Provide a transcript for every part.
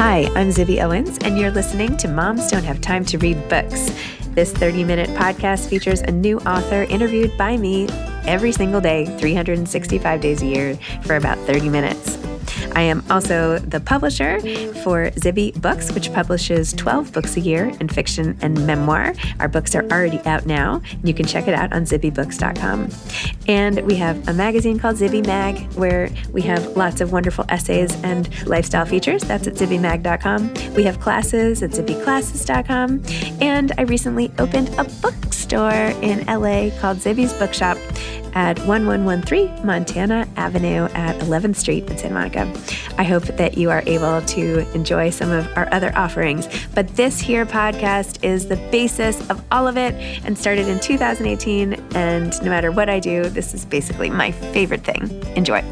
Hi, I'm Zibby Owens, and you're listening to Moms Don't Have Time to Read Books. This 30-minute podcast features a new author interviewed by me every single day, 365 days a year, for about 30 minutes. I am also the publisher for Zibby Books, which publishes 12 books a year in fiction and memoir. Our books are already out now. You can check it out on zibbybooks.com. And we have a magazine called Zibby Mag, where we have lots of wonderful essays and lifestyle features. That's at zibbymag.com. We have classes at zibbyclasses.com. And I recently opened a bookstore in LA called Zibby's Bookshop at 1113 Montana Avenue at 11th Street in Santa Monica. I hope that you are able to enjoy some of our other offerings. But this here podcast is the basis of all of it and started in 2018. And no matter what I do, this is basically my favorite thing. Enjoy.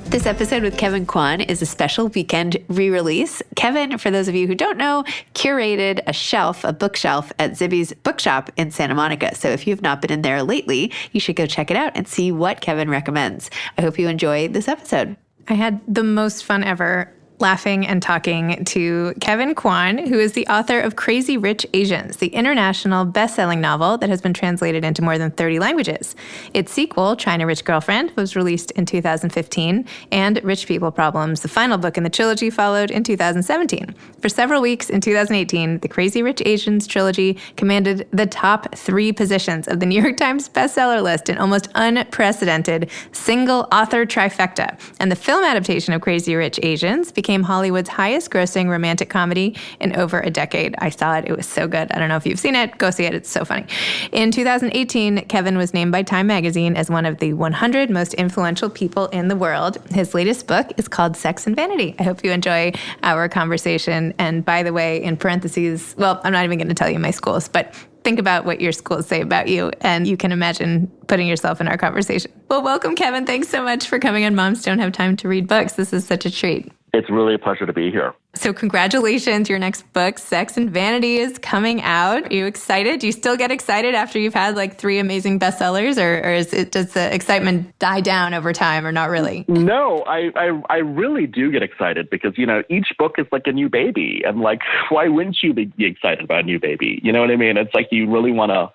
This episode with Kevin Kwan is a special weekend re-release. Kevin, for those of you who don't know, curated a bookshelf at Zibby's Bookshop in Santa Monica. So if you've not been in there lately, you should go check it out and see what Kevin recommends. I hope you enjoy this episode. I had the most fun ever laughing and talking to Kevin Kwan, who is the author of Crazy Rich Asians, the international best-selling novel that has been translated into more than 30 languages. Its sequel, China Rich Girlfriend, was released in 2015, and Rich People Problems, the final book in the trilogy, followed in 2017. For several weeks in 2018, the Crazy Rich Asians trilogy commanded the top 3 positions of the New York Times bestseller list, an almost unprecedented single-author trifecta. And the film adaptation of Crazy Rich Asians became Hollywood's highest-grossing romantic comedy in over a decade. I saw it. It was so good. I don't know if you've seen it. Go see it. It's so funny. In 2018, Kevin was named by Time magazine as one of the 100 most influential people in the world. His latest book is called Sex and Vanity. I hope you enjoy our conversation. And by the way, in parentheses, well, I'm not even going to tell you my schools, but think about what your schools say about you, and you can imagine putting yourself in our conversation. Well, welcome, Kevin. Thanks so much for coming on Moms Don't Have Time to Read Books. This is such a treat. It's really a pleasure to be here. So congratulations. Your next book, Sex and Vanity, is coming out. Are you excited? Do you still get excited after you've had like 3 amazing bestsellers, or does the excitement die down over time, or not really? No, I really do get excited because, you know, each book is like a new baby. And like, why wouldn't you be excited about a new baby? You know what I mean? It's like you really want to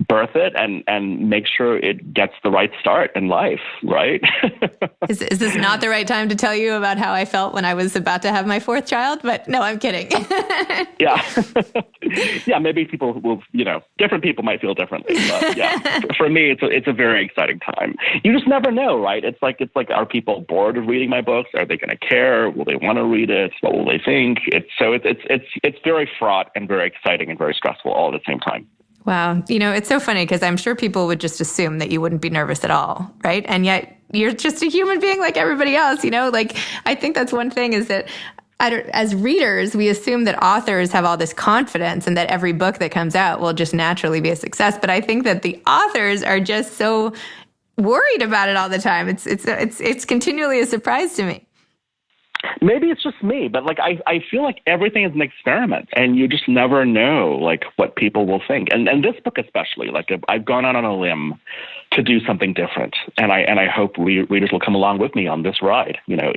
birth it and make sure it gets the right start in life, right? Is this not the right time to tell you about how I felt when I was about to have my 4th child? But no, I'm kidding. Yeah. Yeah, maybe people will, you know, different people might feel differently. But yeah, for me, it's a very exciting time. You just never know, right? It's like, are people bored of reading my books? Are they going to care? Will they want to read it? What will they think? It's very fraught and very exciting and very stressful all at the same time. Wow. You know, it's so funny because I'm sure people would just assume that you wouldn't be nervous at all, right? And yet you're just a human being like everybody else, you know? Like, I think that's one thing is that as readers, we assume that authors have all this confidence and that every book that comes out will just naturally be a success. But I think that the authors are just so worried about it all the time. It's continually a surprise to me. Maybe it's just me, but like I feel like everything is an experiment, and you just never know like what people will think. And this book especially, like I've gone out on a limb to do something different, and I hope readers will come along with me on this ride. You know,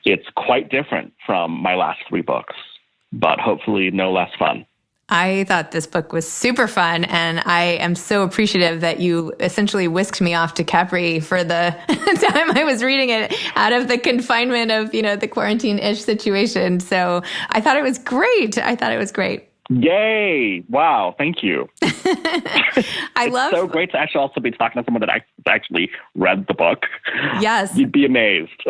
it's quite different from my last 3 books, but hopefully no less fun. I thought this book was super fun, and I am so appreciative that you essentially whisked me off to Capri for the time I was reading it out of the confinement of, you know, the quarantine-ish situation. So I thought it was great. Yay. Wow. Thank you. It's so great to actually also be talking to someone that actually read the book. Yes. You'd be amazed.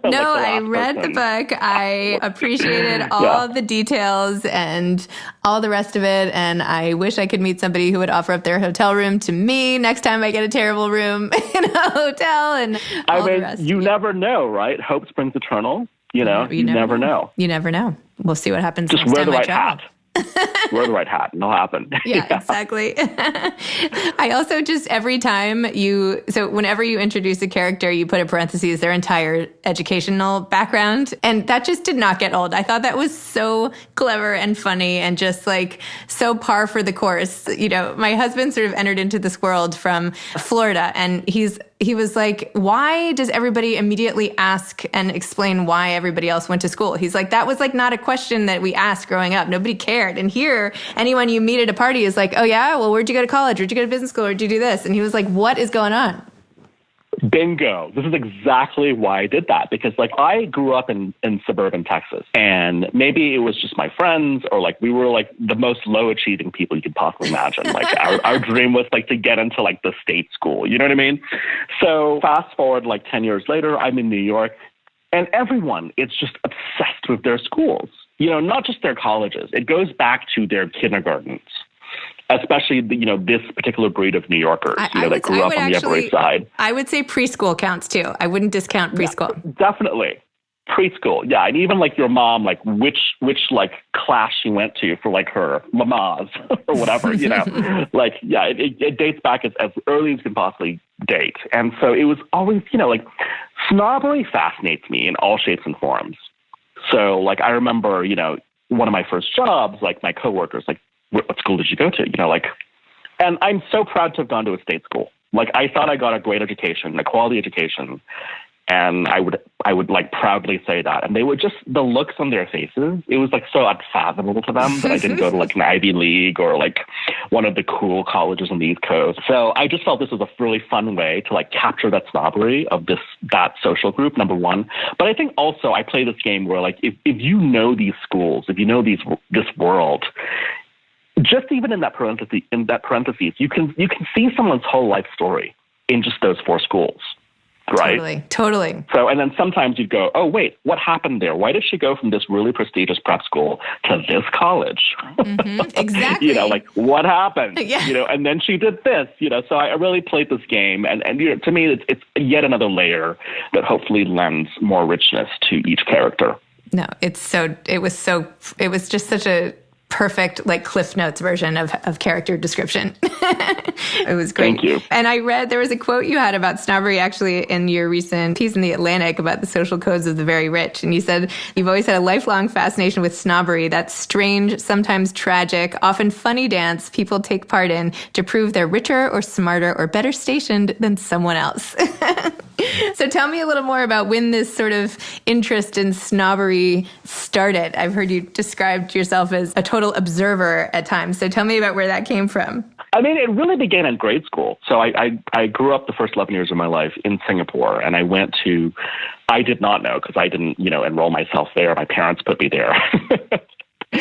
No, I read the book. I appreciated all the details and all the rest of it. And I wish I could meet somebody who would offer up their hotel room to me next time I get a terrible room in a hotel. And the rest. You never know, right? Hope springs eternal. You know, you never know. You never know. We'll see what happens. Just wear the right hat. Wear the right hat and it'll happen. Yeah, exactly. I also just whenever you introduce a character, you put in parentheses their entire educational background. And that just did not get old. I thought that was so clever and funny and just like so par for the course. You know, my husband sort of entered into this world from Florida, and he's he was like, why does everybody immediately ask and explain why everybody else went to school? He's like, that was like not a question that we asked growing up. Nobody cared. And here, anyone you meet at a party is like, oh yeah, well, where'd you go to college? Where'd you go to business school? Where'd you do this? And he was like, what is going on? Bingo. This is exactly why I did that, because like I grew up in suburban Texas, and maybe it was just my friends, or like we were like the most low achieving people you could possibly imagine. Like our dream was like to get into like the state school. You know what I mean? So fast forward like 10 years later, I'm in New York, and everyone is just obsessed with their schools. You know, not just their colleges. It goes back to their kindergartens. Especially, this particular breed of New Yorkers, that grew up on the Upper East Side. I would say preschool counts too. I wouldn't discount preschool. Yeah, definitely. Preschool, yeah. And even like your mom, like which like class she went to for like her mamas or whatever, like, yeah, it dates back as early as you can possibly date. And so it was always, like snobbery fascinates me in all shapes and forms. So like, I remember, one of my first jobs, like my coworkers, like, what school did you go to? And I'm so proud to have gone to a state school. Like I thought I got a great education, a quality education. And I would like proudly say that. And they would just, the looks on their faces, it was like so unfathomable to them that I didn't go to like an Ivy League or like one of the cool colleges on the East Coast. So I just felt this was a really fun way to like capture that snobbery of that social group, number one. But I think also I play this game where like, if you know these schools, if you know this world, just even in that parentheses, you can see someone's whole life story in just those 4 schools, right? Totally. So, and then sometimes you'd go, oh, wait, what happened there? Why did she go from this really prestigious prep school to this college? Mm-hmm, exactly. Like what happened? Yeah. And then she did this, So I really played this game. And to me, it's yet another layer that hopefully lends more richness to each character. No, it was just such a perfect like Cliff Notes version of character description. It was great. Thank you. And I read there was a quote you had about snobbery actually in your recent piece in The Atlantic about the social codes of the very rich. And you said you've always had a lifelong fascination with snobbery, that strange, sometimes tragic, often funny dance people take part in to prove they're richer or smarter or better stationed than someone else. So tell me a little more about when this sort of interest in snobbery started. I've heard you described yourself as a total observer at times. So tell me about where that came from. I mean, it really began in grade school. So I grew up the first 11 years of my life in Singapore, and I did not know because I didn't, enroll myself there. My parents put me there.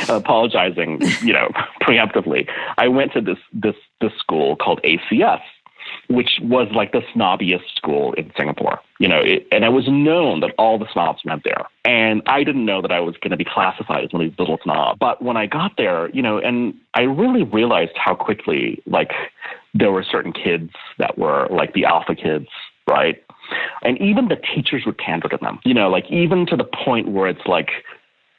Apologizing, preemptively. I went to this school called ACS, which was like the snobbiest school in Singapore, and it was known that all the snobs went there. And I didn't know that I was going to be classified as one of these little snobs. But when I got there, and I really realized how quickly, like, there were certain kids that were like the alpha kids, right? And even the teachers would pander to them, like even to the point where it's like,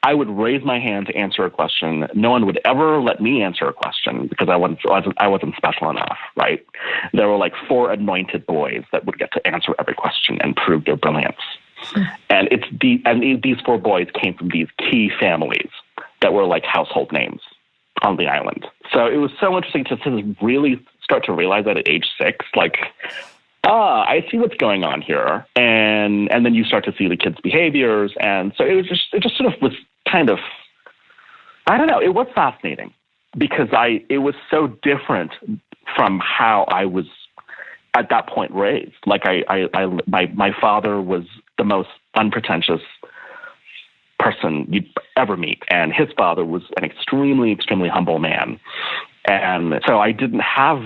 I would raise my hand to answer a question. No one would ever let me answer a question because I wasn't special enough, right? There were like 4 anointed boys that would get to answer every question and prove their brilliance. And these 4 boys came from these key families that were like household names on the island. So it was so interesting to really start to realize that at age 6, like, I see what's going on here. And then you start to see the kids' behaviors. And so it just sort of was kind of, I don't know, it was fascinating because it was so different from how I was at that point raised. Like my father was the most unpretentious person you'd ever meet. And his father was an extremely, extremely humble man. And so I didn't have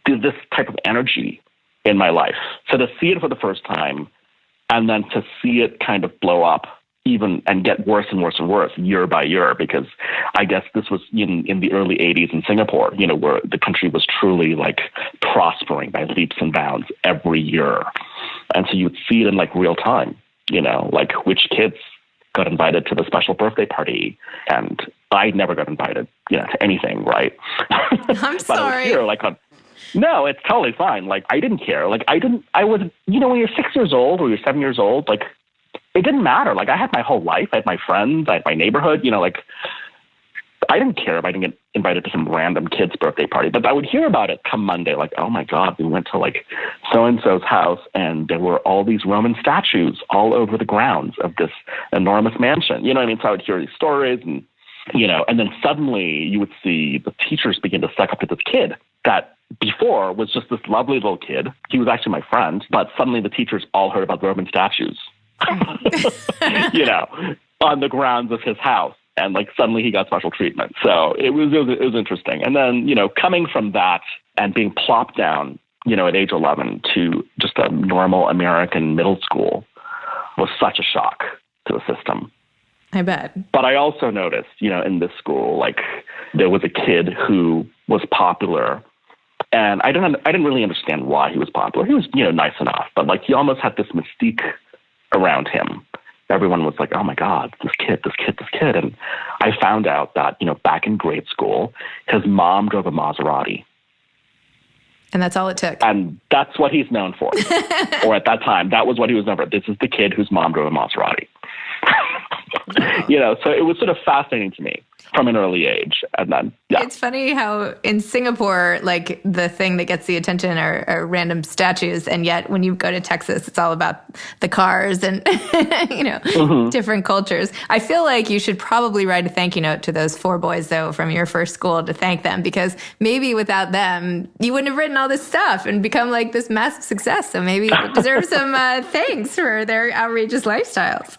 this type of energy in my life. So to see it for the first time and then to see it kind of blow up even and get worse and worse and worse year by year, because I guess this was in the early 80s in Singapore, where the country was truly like prospering by leaps and bounds every year. And so you would see it in like real time, like which kids got invited to the special birthday party. And I never got invited, to anything, right? I'm sorry. But I was here, like, no, it's totally fine. Like, I didn't care. Like, I was, when you're 6 years old or you're 7 years old, like, it didn't matter. Like, I had my whole life. I had my friends. I had my neighborhood. Like, I didn't care if I didn't get invited to some random kid's birthday party. But I would hear about it come Monday, like, oh my God, we went to like so-and-so's house and there were all these Roman statues all over the grounds of this enormous mansion. You know what I mean? So I would hear these stories and, you know, and then suddenly you would see the teachers begin to suck up to this kid that before was just this lovely little kid. He was actually my friend, but suddenly the teachers all heard about the Roman statues, you know, on the grounds of his house. And like suddenly he got special treatment. So it was interesting. And then, you know, coming from that and being plopped down, you know, at age 11 to just a normal American middle school was such a shock to the system. I bet. But I also noticed, you know, in this school, like there was a kid who was popular, and I didn't really understand why he was popular. He was, you know, nice enough, but like he almost had this mystique around him. Everyone was like, oh my God, this kid. And I found out that, you know, back in grade school, his mom drove a Maserati. And that's all it took. And that's what he's known for. Or at that time, that was what he was known for. This is the kid whose mom drove a Maserati. You know, so it was sort of fascinating to me from an early age. And then, yeah. It's funny how in Singapore, like the thing that gets the attention are random statues. And yet when you go to Texas, it's all about the cars and, you know, different cultures. I feel like you should probably write a thank you note to those 4 boys, though, from your first school to thank them, because maybe without them, you wouldn't have written all this stuff and become like this massive success. So maybe you deserve some thanks for their outrageous lifestyles.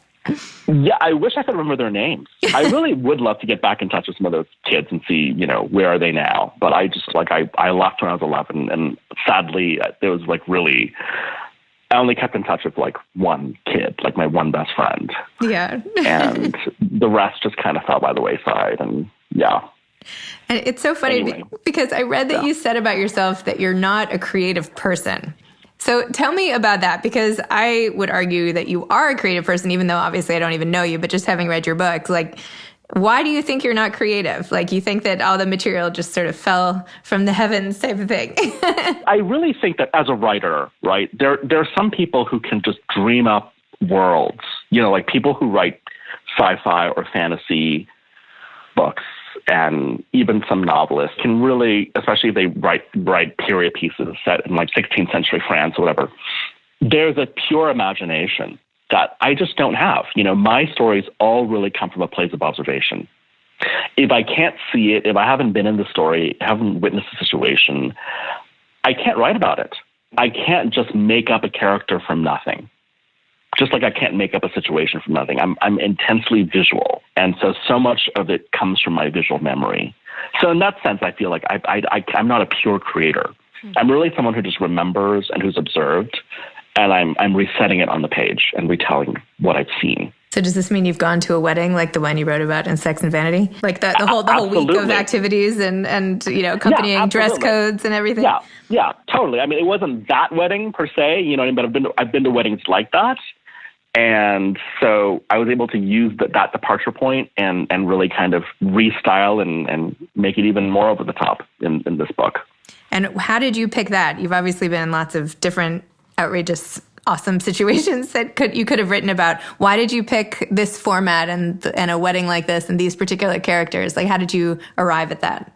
Yeah, I wish I could remember their names. I really would love to get back in touch with some of those kids and see, you know, where are they now? But I just, like, I left when I was 11, and sadly, there was, like, really, I only kept in touch with, like, one kid, like my one best friend. Yeah. And the rest just kind of fell by the wayside, and yeah. And it's so funny because I read that you said about yourself that you're not a creative person. So tell me about that, because I would argue that you are a creative person, even though obviously I don't even know you, but just having read your book, like, why do you think you're not creative? Like, you think that all the material just sort of fell from the heavens type of thing? I really think that as a writer, right, there are some people who can just dream up worlds, you know, like people who write sci-fi or fantasy books. And even some novelists can really, especially if they write period pieces set in like 16th century France or whatever, there's a pure imagination that I just don't have. You know, my stories all really come from a place of observation. If I can't see it, if I haven't been in the story, haven't witnessed the situation, I can't write about it. I can't just make up a character from nothing. Just like I can't make up a situation from nothing. I'm intensely visual. And so much of it comes from my visual memory. So in that sense, I feel like I'm not a pure creator. I'm really someone who just remembers and who's observed, and I'm resetting it on the page and retelling what I've seen. So does this mean you've gone to a wedding like the one you wrote about in Sex and Vanity? Like the whole week of activities and you know, accompanying dress codes and everything? Yeah, totally. I mean, it wasn't that wedding per se, you know, but I've been to weddings like that. And so I was able to use that departure point and really kind of restyle and make it even more over the top in this book. And how did you pick that? You've obviously been in lots of different outrageous, awesome situations that you could have written about. Why did you pick this format and a wedding like this and these particular characters? Like, how did you arrive at that?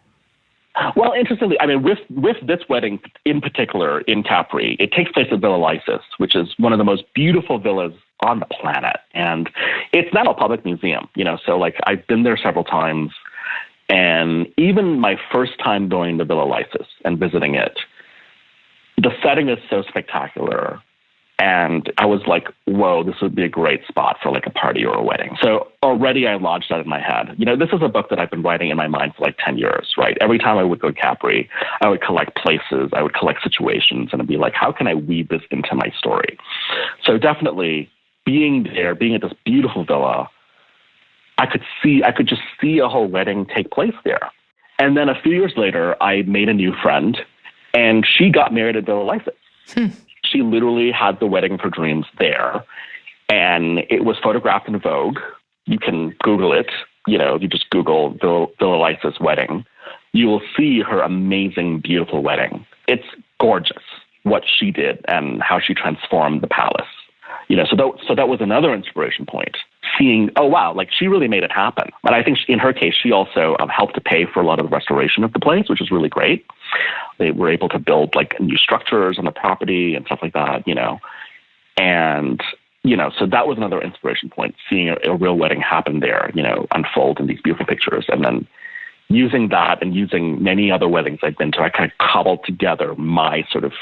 Well, interestingly, I mean, with this wedding in particular in Capri, it takes place at Villa Lysis, which is one of the most beautiful villas on the planet. And it's now a public museum, you know, so like I've been there several times. And even my first time going to Villa Lysis and visiting it, the setting is so spectacular. And I was like, whoa, this would be a great spot for like a party or a wedding. So already I lodged that in my head. You know, this is a book that I've been writing in my mind for like 10 years, right? Every time I would go to Capri, I would collect places, I would collect situations, and I'd be like, how can I weave this into my story? So definitely being there, being at this beautiful villa, I could just see a whole wedding take place there. And then a few years later, I made a new friend, and she got married at Villa Lysis. She literally had the wedding of her dreams there, and it was photographed in Vogue. You can Google it. You know, you just Google Villa Lysis wedding. You will see her amazing, beautiful wedding. It's gorgeous what she did and how she transformed the palace. You know, so that was another inspiration point seeing, oh, wow, like she really made it happen. And I think in her case, she also helped to pay for a lot of the restoration of the place, which is really great. They were able to build like new structures on the property and stuff like that, and, so that was another inspiration point, seeing a real wedding happen there, unfold in these beautiful pictures. And then using that and using many other weddings I've been to, I kind of cobbled together my sort of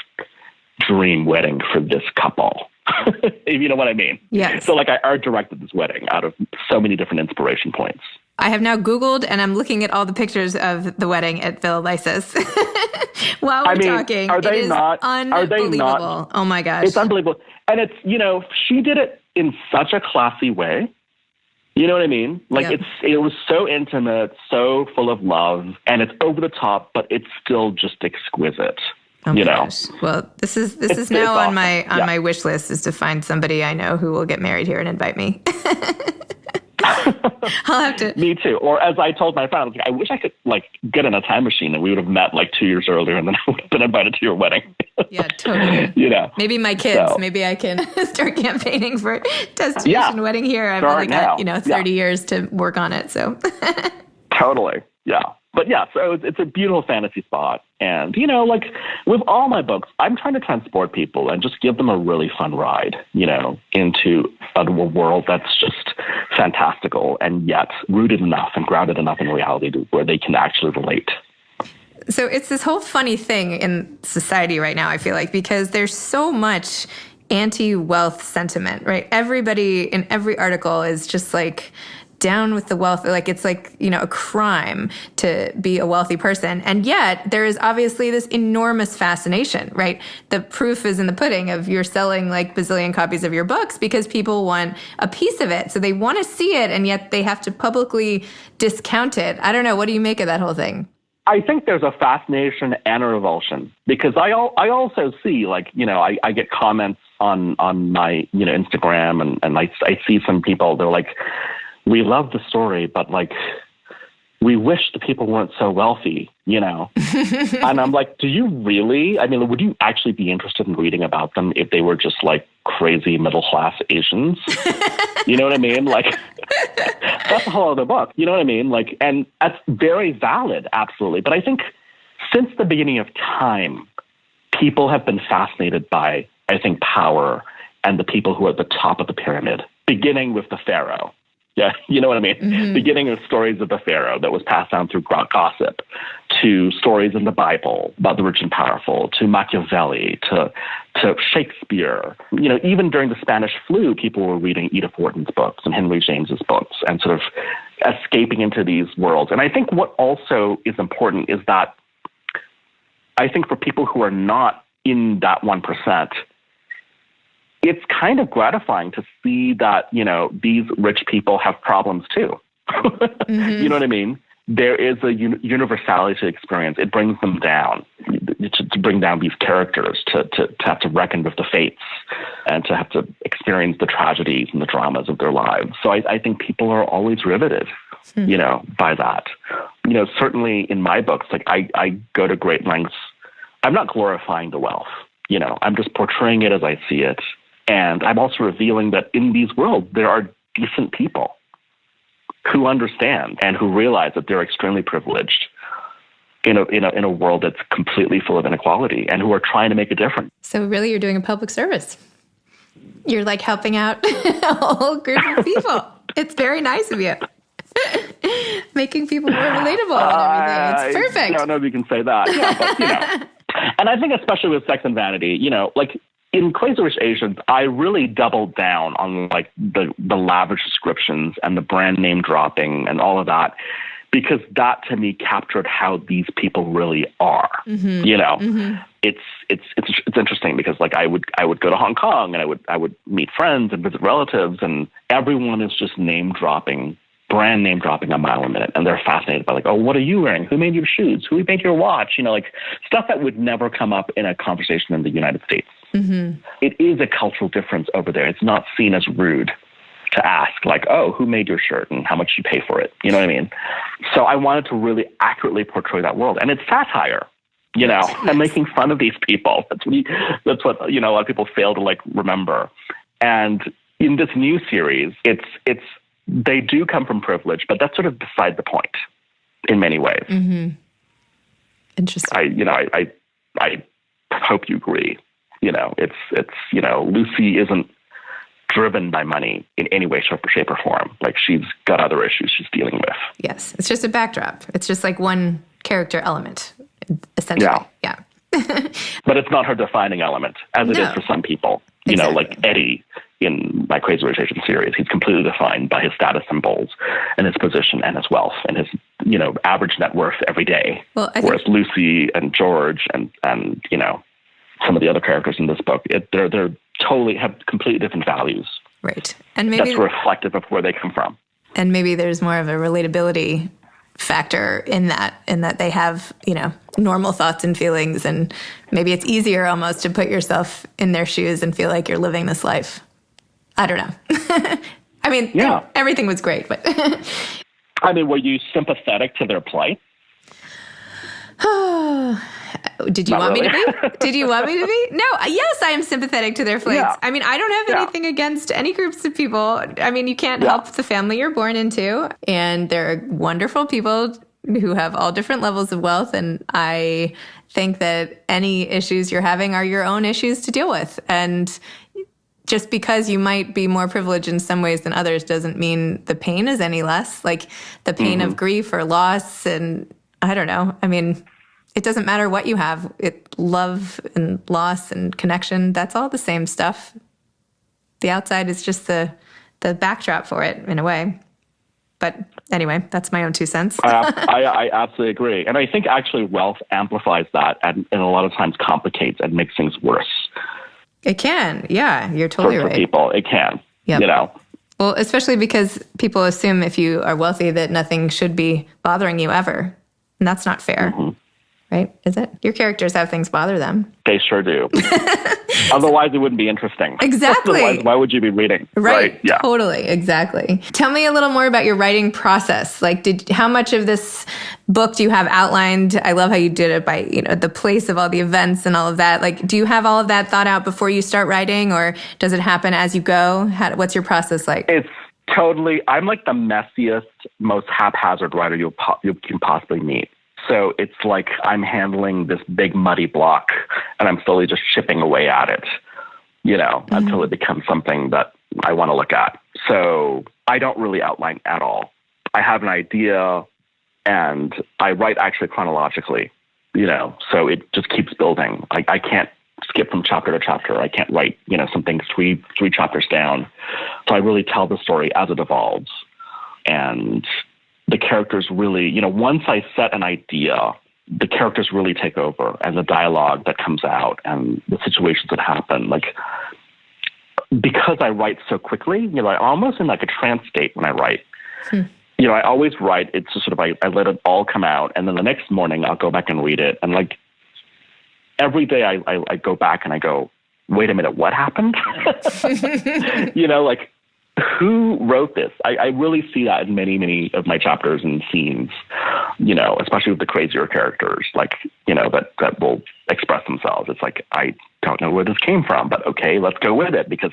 dream wedding for this couple. If you know what I mean. Yes. So like I art directed this wedding out of so many different inspiration points. I have now Googled and I'm looking at all the pictures of the wedding at Villa Lysis. While we're talking, are they not unbelievable. Oh my gosh. It's unbelievable. And it's, she did it in such a classy way. You know what I mean? Like it was so intimate, so full of love, and it's over the top, but it's still just exquisite. Oh my gosh. Well, this is now on awesome. my wish list, is to find somebody I know who will get married here and invite me. I'll have to. Me too. Or as I told my friend, I wish I could like get in a time machine and we would have met like 2 years earlier, and then I would have been invited to your wedding. Yeah, totally. Maybe my kids. So. Maybe I can start campaigning for destination wedding here. I've only got 30 years to work on it. So totally. Yeah. But yeah, so it's a beautiful fantasy spot. And, like with all my books, I'm trying to transport people and just give them a really fun ride, into a world that's just fantastical and yet rooted enough and grounded enough in reality where they can actually relate. So it's this whole funny thing in society right now, I feel like, because there's so much anti-wealth sentiment, right? Everybody in every article is just like down with the wealth. Like it's like, a crime to be a wealthy person. And yet there is obviously this enormous fascination, right? The proof is in the pudding of you're selling like bazillion copies of your books because people want a piece of it. So they want to see it, and yet they have to publicly discount it. I don't know. What do you make of that whole thing? I think there's a fascination and a revulsion, because I also see like, I get comments on my, Instagram and I see some people, they're like, we love the story, but like, we wish the people weren't so wealthy, And I'm like, do you really? I mean, would you actually be interested in reading about them if they were just like crazy middle-class Asians? You know what I mean? Like, that's a whole other book. You know what I mean? Like, and that's very valid, absolutely. But I think since the beginning of time, people have been fascinated by, I think, power and the people who are at the top of the pyramid, beginning with the pharaoh. Yeah, you know what I mean? Mm-hmm. Beginning of stories of the pharaoh that was passed down through gossip, to stories in the Bible about the rich and powerful, to Machiavelli, to Shakespeare. Even during the Spanish flu, people were reading Edith Wharton's books and Henry James's books and sort of escaping into these worlds. And I think what also is important is that I think for people who are not in that 1%, it's kind of gratifying to see that, these rich people have problems too. Mm-hmm. You know what I mean? There is a universality to experience. It brings them down, to bring down these characters, to have to reckon with the fates and to have to experience the tragedies and the dramas of their lives. So I think people are always riveted, by that. Certainly in my books, like I go to great lengths. I'm not glorifying the wealth. I'm just portraying it as I see it. And I'm also revealing that in these worlds, there are decent people who understand and who realize that they're extremely privileged in a world that's completely full of inequality, and who are trying to make a difference. So really, you're doing a public service. You're like helping out a whole group of people. It's very nice of you. Making people more relatable and everything. It's perfect. I don't know if you can say that. Yeah, but, and I think especially with Sex and Vanity, like, in Crazy Rich Asians, I really doubled down on like the lavish descriptions and the brand name dropping and all of that, because that to me captured how these people really are. Mm-hmm. Mm-hmm. It's interesting because like I would go to Hong Kong and I would meet friends and visit relatives, and everyone is just brand name dropping a mile a minute, and they're fascinated by like, oh, what are you wearing? Who made your shoes? Who made your watch? Like stuff that would never come up in a conversation in the United States. Mm-hmm. It is a cultural difference over there. It's not seen as rude to ask like, oh, who made your shirt and how much you pay for it? You know what I mean? So I wanted to really accurately portray that world, and it's satire. And making fun of these people. That's what a lot of people fail to like remember. And in this new series, it's they do come from privilege, but that's sort of beside the point in many ways. Mm-hmm. Interesting. I hope you agree. It's Lucy isn't driven by money in any way, shape, or form. Like, she's got other issues she's dealing with. Yes, it's just a backdrop. It's just like one character element, essentially. Yeah. But it's not her defining element, as it is for some people. Exactly. Like Eddie in my Crazy Rich Asians series, he's completely defined by his status symbols and his position and his wealth and his, average net worth every day. Well, whereas Lucy and George and some of the other characters in this book, they're totally have completely different values. Right. And maybe that's reflective of where they come from. And maybe there's more of a relatability factor in that they have, normal thoughts and feelings, and maybe it's easier almost to put yourself in their shoes and feel like you're living this life. I don't know. I mean, everything was great, but I mean, were you sympathetic to their plight? Did you want me to be? Did you want me to be? No, yes, I am sympathetic to their plights. Yeah. I mean, I don't have anything against any groups of people. I mean, you can't help the family you're born into, and they're wonderful people who have all different levels of wealth, and I think that any issues you're having are your own issues to deal with. And just because you might be more privileged in some ways than others doesn't mean the pain is any less. Like the pain of grief or loss, and I don't know. I mean, it doesn't matter what you have. Love and loss and connection, that's all the same stuff. The outside is just the backdrop for it in a way. But anyway, that's my own 2 cents. I absolutely agree. And I think actually wealth amplifies that and a lot of times complicates and makes things worse. It can. Yeah, you're totally right. For people, it can. Yep. Well, especially because people assume if you are wealthy that nothing should be bothering you ever. And that's not fair. Mm-hmm. Right? Is it? Your characters have things bother them. They sure do. Otherwise, it wouldn't be interesting. Exactly. Otherwise, why would you be reading? Right. Yeah. Totally. Exactly. Tell me a little more about your writing process. Like, how much of this book do you have outlined? I love how you did it by, the place of all the events and all of that. Like, do you have all of that thought out before you start writing, or does it happen as you go? What's your process like? It's totally. I'm like the messiest, most haphazard writer you can possibly meet. So it's like I'm handling this big muddy block and I'm slowly just chipping away at it, until it becomes something that I want to look at. So I don't really outline at all. I have an idea and I write actually chronologically, so it just keeps building. I can't skip from chapter to chapter. I can't write, something three chapters down. So I really tell the story as it evolves. And the characters really, once I set an idea, the characters really take over, and the dialogue that comes out and the situations that happen. Like, because I write so quickly, I'm almost in like a trance state when I write. I always write, it's just sort of, I let it all come out. And then the next morning I'll go back and read it. And like every day I go back and I go, wait a minute, what happened? Like, who wrote this? I really see that in many, many of my chapters and scenes, especially with the crazier characters, like, that will express themselves. It's like, I don't know where this came from, but okay, let's go with it because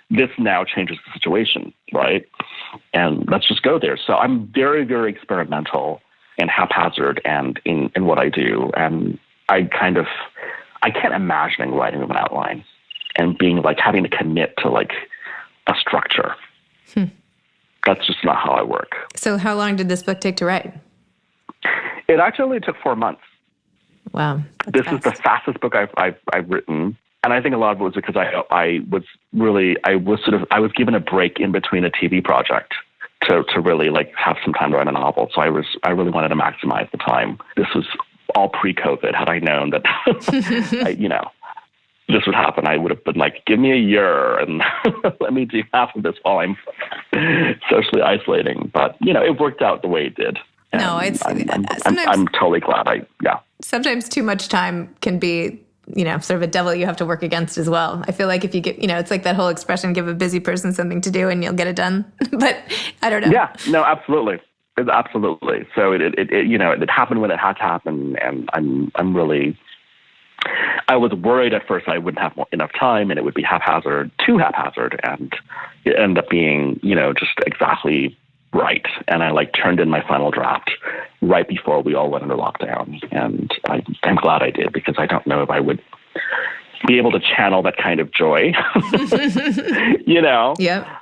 this now changes the situation, right? And let's just go there. So I'm very, very experimental and haphazard and in what I do. And I can't imagine writing with an outline and being like having to commit to like a structure. That's just not how I work. So how long did this book take to write? It actually only took 4 months. Wow. This is the fastest book I've written. And I think a lot of it was because I was given a break in between a TV project to really like have some time to write a novel. So I really wanted to maximize the time. This was all pre-COVID. Had I known that, this would happen, I would have been like, give me a year and let me do half of this while I'm socially isolating. But, it worked out the way it did. And no, I'm totally glad Sometimes too much time can be, sort of a devil you have to work against as well. I feel like if you get, it's like that whole expression, give a busy person something to do and you'll get it done. But I don't know. Yeah, no, absolutely. Absolutely. So it happened when it had to happen. And I'm really, I was worried at first I wouldn't have enough time and it would be too haphazard. And it ended up being, just exactly write. And I like turned in my final draft right before we all went into lockdown. And I'm glad I did, because I don't know if I would be able to channel that kind of joy,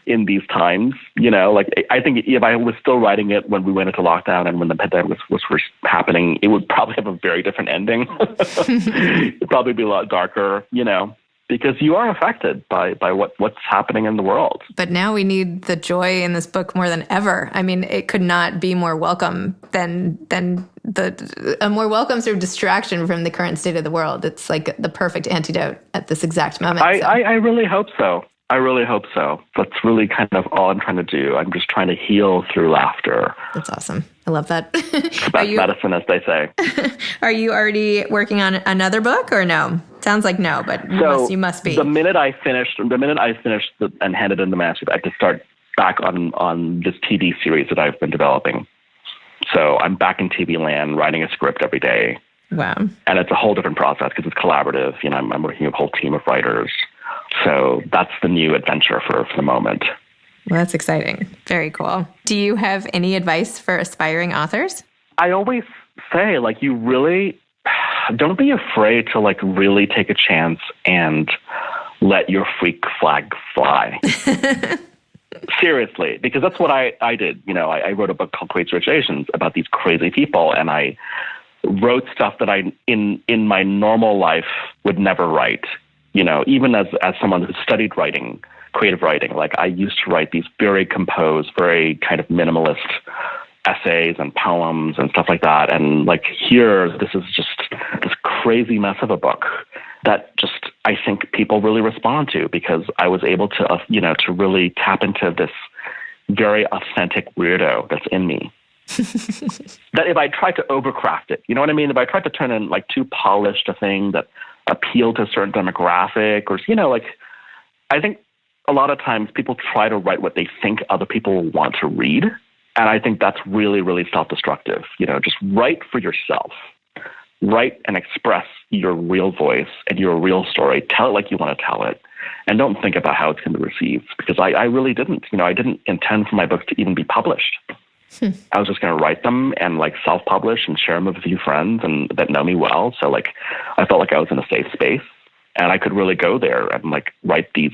in these times, like I think if I was still writing it when we went into lockdown and when the pandemic was first happening, it would probably have a very different ending. It'd probably be a lot darker, because you are affected by what's happening in the world. But now we need the joy in this book more than ever. I mean, it could not be more welcome than a more welcome sort of distraction from the current state of the world. It's like the perfect antidote at this exact moment. I really hope so. I really hope so. That's really kind of all I'm trying to do. I'm just trying to heal through laughter. That's awesome. I love that. Best medicine, as they say. Are you already working on another book or no? Sounds like no, but you must be. The minute I finished and handed in the manuscript, I had to start back on this TV series that I've been developing. So I'm back in TV land, writing a script every day. Wow. And it's a whole different process because it's collaborative. I'm working with a whole team of writers. So that's the new adventure for the moment. Well, that's exciting. Very cool. Do you have any advice for aspiring authors? I always say, you really don't be afraid to really take a chance and let your freak flag fly. Seriously, because that's what I did. I wrote a book called Crazy Rich Asians about these crazy people, and I wrote stuff that I in my normal life would never write. Even as someone who studied writing, creative writing, I used to write these very composed, very kind of minimalist essays and poems and stuff like that. And here, this is just this crazy mess of a book that just, I think people really respond to, because I was able to, to really tap into this very authentic weirdo that's in me. That if I tried to overcraft it, you know what I mean? If I tried to turn in too polished a thing that appeal to a certain demographic, or I think a lot of times people try to write what they think other people want to read, and I think that's really, really self-destructive. Just write for yourself. Write and express your real voice and your real story. Tell it like you want to tell it, and don't think about how it's going to be received, because I really didn't. I didn't intend for my books to even be published. I was just going to write them and self-publish and share them with a few friends and that know me well. So I felt like I was in a safe space, and I could really go there and write these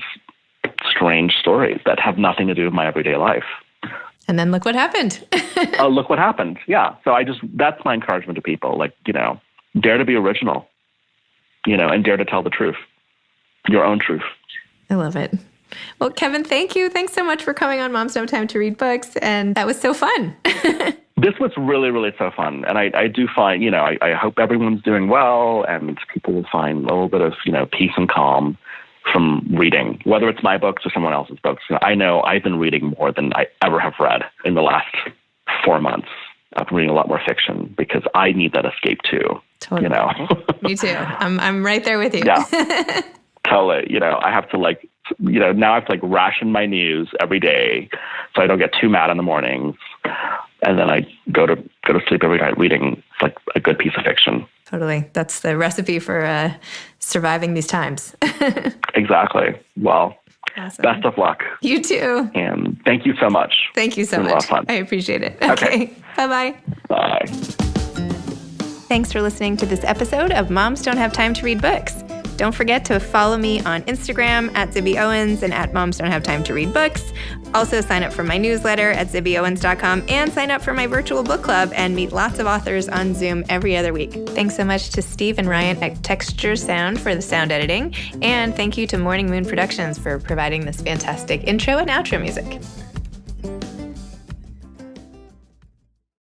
strange stories that have nothing to do with my everyday life. And then look what happened. Look what happened. Yeah. So that's my encouragement to people. Dare to be original, and dare to tell the truth, your own truth. I love it. Well, Kevin, thank you. Thanks so much for coming on Moms Don't Have Time to Read Books. And that was so fun. This was really, really so fun. And I do find, I hope everyone's doing well, and people will find a little bit of, peace and calm from reading, whether it's my books or someone else's books. I know I've been reading more than I ever have read in the last 4 months. I've been reading a lot more fiction because I need that escape too. Totally. Me too. I'm right there with you. Yeah. Totally. I have to now I have to ration my news every day so I don't get too mad in the mornings. And then I go to sleep every night reading a good piece of fiction. Totally. That's the recipe for surviving these times. Exactly. Well, awesome. Best of luck. You too. And thank you so much. Thank you so much. It's been a lot of fun. I appreciate it. Okay. Bye-bye. Bye. Thanks for listening to this episode of Moms Don't Have Time to Read Books. Don't forget to follow me on Instagram at Zibby Owens and at Moms Don't Have Time to Read Books. Also sign up for my newsletter at zibbyowens.com and sign up for my virtual book club and meet lots of authors on Zoom every other week. Thanks so much to Steve and Ryan at Texture Sound for the sound editing. And thank you to Morning Moon Productions for providing this fantastic intro and outro music.